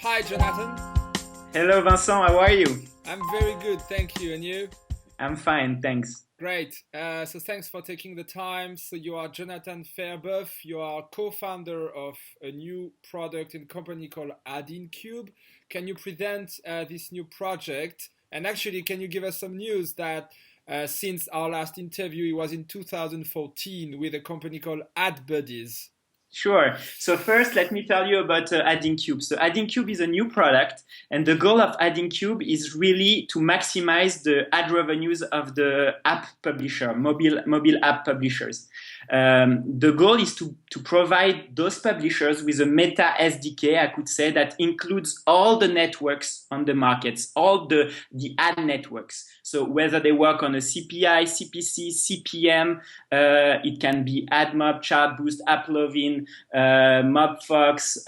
Hi, Jonathan. Hello, Vincent. How are you? I'm very good, thank you. And you? I'm fine, thanks. Great. So thanks for taking the time. So you are Jonathan Ferrebeuf. You are co-founder of a new product and company called Adincube. Can you present this new project? And actually, can you give us some news that since our last interview, it was in 2014 with a company called AdBuddies. Sure. So first, let me tell you about Adincube. So Adincube is a new product, and the goal of Adincube is really to maximize the ad revenues of the app publisher, mobile app publishers. The goal is to provide those publishers with a meta SDK, I could say, that includes all the networks on the markets, all the ad networks. So whether they work on a CPI, CPC, CPM, it can be AdMob, Chartboost, AppLovin, Mobfox,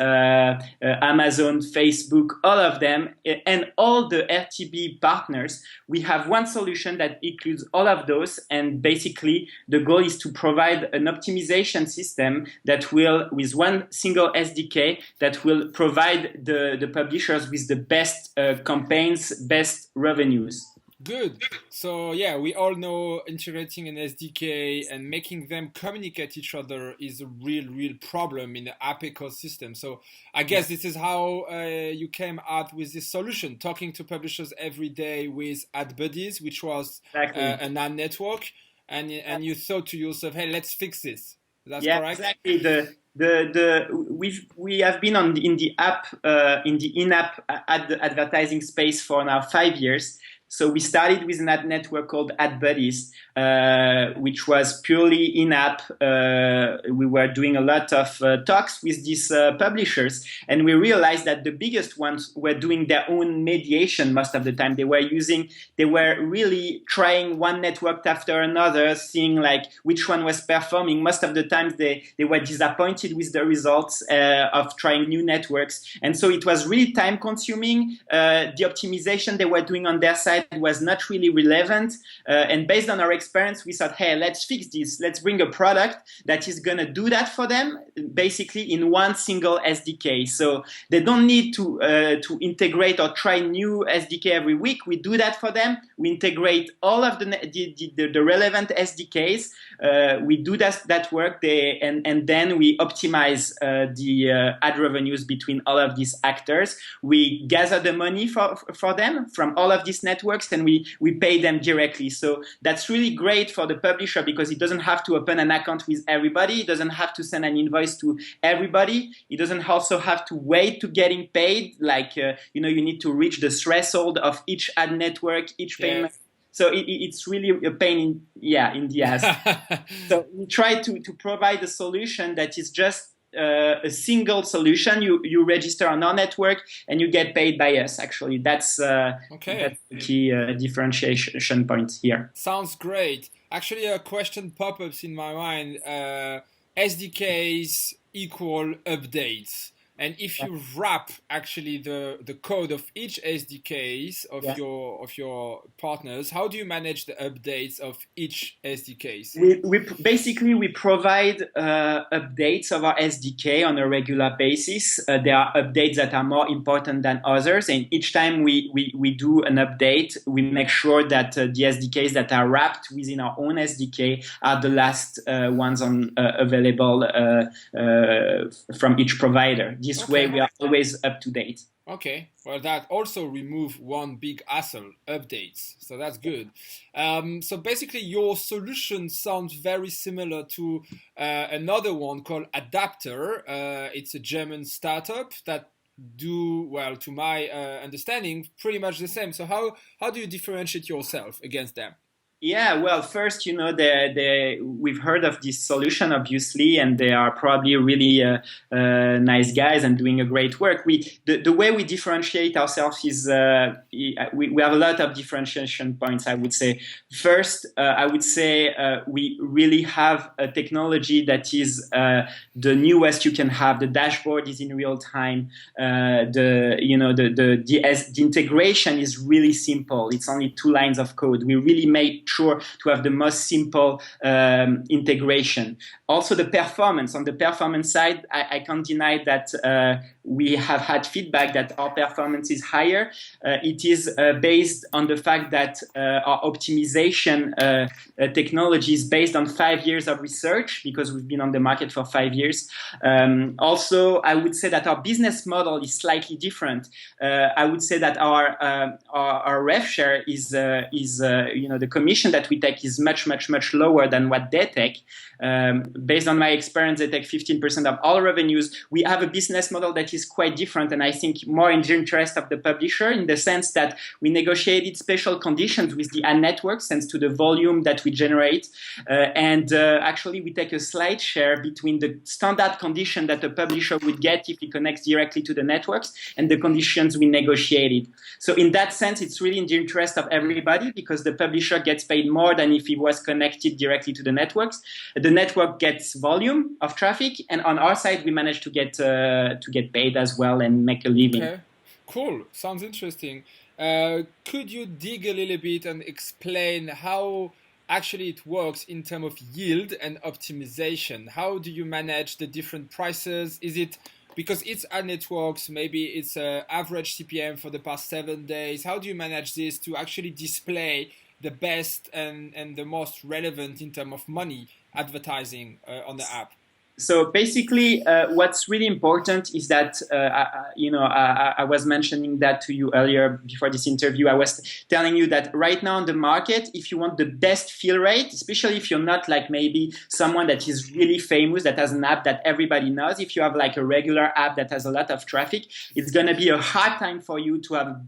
Amazon, Facebook, all of them, and all the RTB partners. We have one solution that includes all of those, and basically the goal is to provide an optimization system that will, with one single SDK, that will provide the publishers with the best campaigns, best revenues. Good. So yeah, we all know integrating an SDK and making them communicate each other is a real problem in the app ecosystem. So I guess this is how you came out with this solution, talking to publishers every day with AdBuddies, which was Exactly. an ad network, and you thought to yourself, hey, let's fix this. That's Yeah, correct? exactly. We have been in the app in the in-app advertising space for now 5 years. So we started with an ad network called AdBuddies, which was purely in-app. We were doing a lot of talks with these publishers, and we realized that the biggest ones were doing their own mediation most of the time. They were really trying one network after another, seeing like which one was performing. Most of the times they were disappointed with the results of trying new networks. And so it was really time consuming. The optimization they were doing on their side was not really relevant. And based on our experience, we thought, hey, let's fix this. Let's bring a product that is going to do that for them, basically in one single SDK. So they don't need to integrate or try new SDK every week. We do that for them. We integrate all of the relevant SDKs. We do that work, and then we optimize the ad revenues between all of these actors. We gather the money for them from all of these networks, and we pay them directly. So that's really great for the publisher because he doesn't have to open an account with everybody. He doesn't have to send an invoice to everybody. He doesn't also have to wait to getting paid. Like, you need to reach the threshold of each ad network, each payment. So it's really a pain in the ass. So we try to provide a solution that is just a single solution. You register on our network and you get paid by us. Actually, that's the key differentiation point here. Sounds great. Actually, a question pop-ups in my mind. SDKs equal updates. And if you wrap actually the code of each SDKs of your partners, how do you manage the updates of each SDKs? We provide updates of our SDK on a regular basis. There are updates that are more important than others, and each time we do an update, we make sure that the SDKs that are wrapped within our own SDK are the last ones available from each provider. This way we are always up to date. Okay, well, that also remove one big hassle, updates. So that's good. So basically your solution sounds very similar to another one called Adapter. It's a German startup that do, well, to my understanding, pretty much the same. So how do you differentiate yourself against them? Yeah, well, first, we've heard of this solution, obviously, and they are probably really nice guys and doing a great work. The way we differentiate ourselves is we have a lot of differentiation points, I would say. First, I would say we really have a technology that is the newest you can have. The dashboard is in real time. The integration is really simple. It's only 2 lines of code. We really made sure to have the most simple integration. Also, the performance. On the performance side, I can't deny that we have had feedback that our performance is higher. It is based on the fact that our optimization technology is based on 5 years of research, because we've been on the market for 5 years. Also, I would say that our business model is slightly different. I would say that our rev share is the commission that we take is much lower than what they take. Based on my experience, they take 15% of all revenues. We have a business model that is quite different, and I think more in the interest of the publisher, in the sense that we negotiated special conditions with the ad networks thanks to the volume that we generate. Actually, we take a slight share between the standard condition that a publisher would get if he connects directly to the networks and the conditions we negotiated. So in that sense, it's really in the interest of everybody, because the publisher gets paid more than if he was connected directly to the networks. The network gets volume of traffic, and on our side, we manage to get paid as well and make a living. Okay, cool. Sounds interesting. Could you dig a little bit and explain how actually it works in terms of yield and optimization? How do you manage the different prices? Is it because it's ad networks, maybe it's average CPM for the past 7 days? How do you manage this to actually display the best and the most relevant in terms of money advertising on the app? So basically, what's really important is that, I was mentioning that to you earlier before this interview. I was telling you that right now on the market, if you want the best fill rate, especially if you're not like maybe someone that is really famous, that has an app that everybody knows, if you have like a regular app that has a lot of traffic, it's going to be a hard time for you to have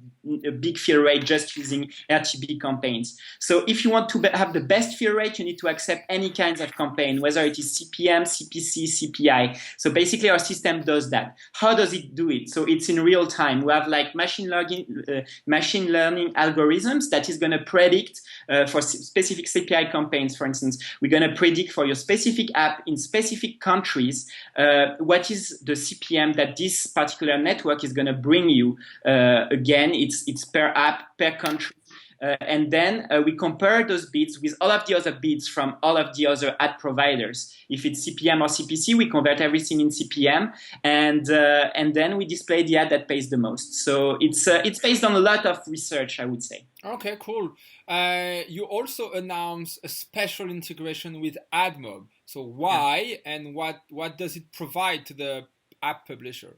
a big fill rate just using RTB campaigns. So if you want to have the best fill rate, you need to accept any kinds of campaign, whether it is CPM, CPC, CPI. So basically our system does that. How does it do it? So it's in real time. We have like machine learning algorithms that is going to predict for specific CPI campaigns, for instance. We're going to predict for your specific app in specific countries what is the CPM that this particular network is going to bring you. Again, it's per app, per country. And then we compare those bids with all of the other bids from all of the other ad providers. If it's CPM or CPC, we convert everything in CPM, and then we display the ad that pays the most. So it's based on a lot of research, I would say. Okay, cool. You also announced a special integration with AdMob. So why, and what does it provide to the app publisher?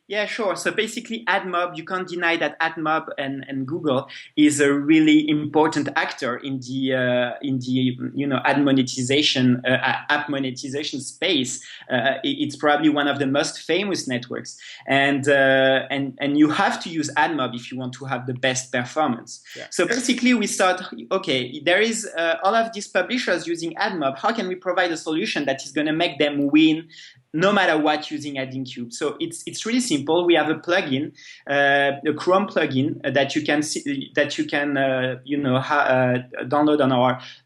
Yeah, sure. So basically, AdMob, you can't deny that AdMob and Google is a really important actor in the ad monetization, app monetization space. It's probably one of the most famous networks, and you have to use AdMob if you want to have the best performance. Yeah. So basically, we thought, okay, there is all of these publishers using AdMob. How can we provide a solution that is going to make them win no matter what using Adincube? So it's really simple. We have a plugin, a Chrome plugin that you can download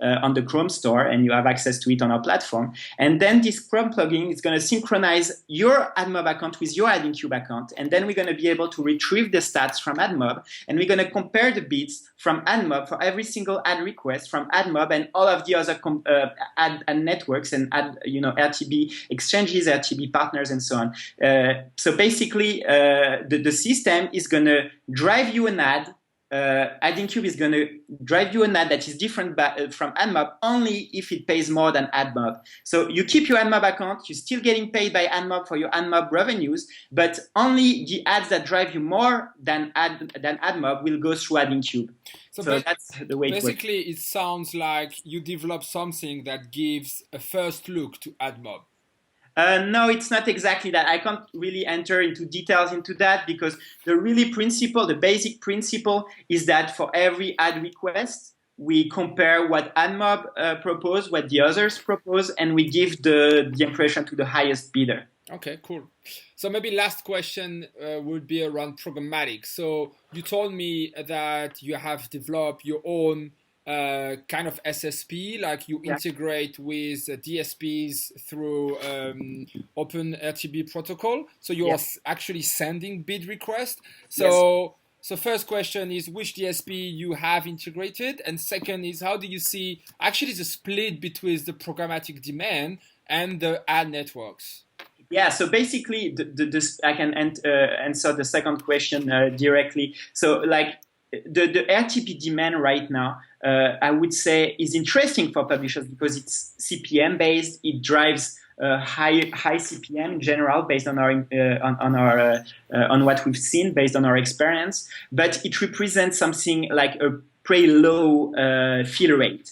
on the Chrome store, and you have access to it on our platform. And then this Chrome plugin is going to synchronize your AdMob account with your Adincube account, and then we're going to be able to retrieve the stats from AdMob, and we're going to compare the bids from AdMob for every single ad request from AdMob and all of the other ad networks and RTB exchanges, RTB partners, and so on. So basically, the system is going to drive you an ad. Adincube is going to drive you an ad that is different from AdMob only if it pays more than AdMob. So you keep your AdMob account, you're still getting paid by AdMob for your AdMob revenues, but only the ads that drive you more than AdMob will go through Adincube. So that's the way it works. Basically, it sounds like you develop something that gives a first look to AdMob. No, it's not exactly that. I can't really enter into details into that, because the basic principle is that for every ad request, we compare what AdMob propose, what the others propose, and we give the impression to the highest bidder. Okay, cool. So maybe last question would be around programmatic. So you told me that you have developed your own kind of SSP, like you integrate with DSPs through Open RTB protocol. So you are actually sending bid requests. So So first question is which DSP you have integrated, and second is how do you see actually the split between the programmatic demand and the ad networks? Yeah, so basically, I can answer the second question directly. So, like the RTB demand right now, I would say, is interesting for publishers because it's CPM based. It drives high CPM in general based on our on what we've seen based on our experience. But it represents something like a pretty low fill rate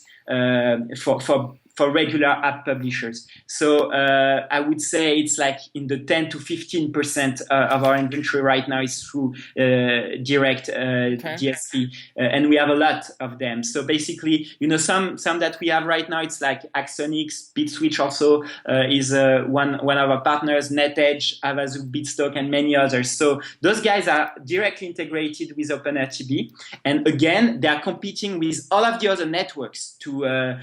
for regular app publishers. So I would say it's like in the 10 to 15% of our inventory right now is through direct DSP, and we have a lot of them. So basically, some that we have right now, it's like Axonix, BitSwitch also is one of our partners, NetEdge, Havasu, Bitstock, and many others. So those guys are directly integrated with OpenRTB, and again, they are competing with all of the other networks to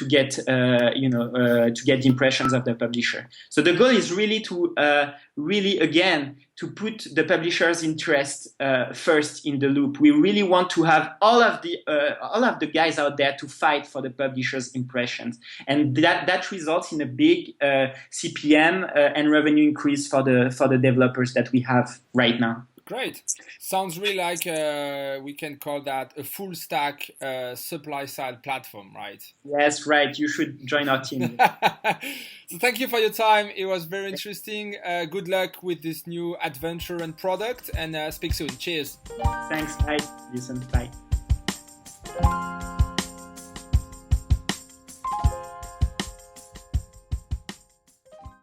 get to get the impressions of the publisher. So the goal is really to to put the publisher's interest first in the loop. We really want to have all of the guys out there to fight for the publisher's impressions, and that results in a big CPM and revenue increase for the developers that we have right now. Great. Sounds really like we can call that a full stack supply side platform, right? Yes, right. You should join our team. So thank you for your time. It was very interesting. Good luck with this new adventure and product, and speak soon. Cheers. Thanks. Bye. Listen. Bye.